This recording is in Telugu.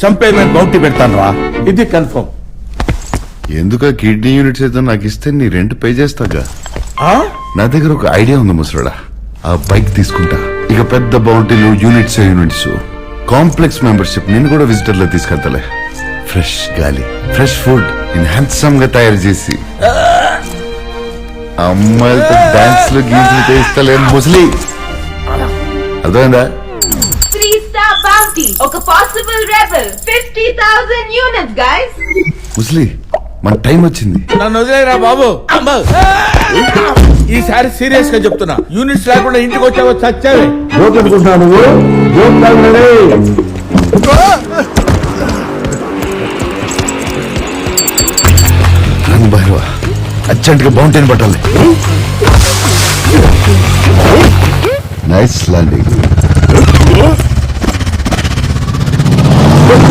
చంపేమని బౌంటీ పెడతాను రా, ఇది కన్ఫర్మ్. ఎందుక కిడ్నీ యూనిట్స్ ఏదో నాకు ఇస్తే నీ రెంట్ పే చేస్తాగా. ఆ? నా దగ్గర ఒక ఐడియా ఉంది ముసరాడా. ఆ బైక్ తీసుకుంటా, ఇక పెద్ద బౌంటీలు యూనిట్స్ కాంప్లెక్స్ మెంబర్షిప్ నేను కూడా విజిటర్ లో తీసుకెళ్తలే. ఫ్రెష్ గాలి, ఫ్రెష్ ఫుడ్ నేను హ్యాండ్సమ్ గా తయారు చేసి అమ్మాయిలతో డాన్స్ లో గీసులు చేస్తలేను ముసలి. అర్థమైందా? 3-star bounty. ఒక possible rebel. 50,000 units, guys. ముసలి, మన టైం వచ్చింది. నన్ను వదిలేరా బాబు. అమ్మా. ఈసారి సీరియస్ గా చెప్తున్నా, యూనిట్స్ లేకుండా ఇంటికి వచ్చావో చచ్చావే. జోక్ అనుకుంటున్నావు నువ్వు? జోక్ కాదు. భైరవా, అర్జెంట్ గా బౌంటీని పట్టాలి. Nice landing.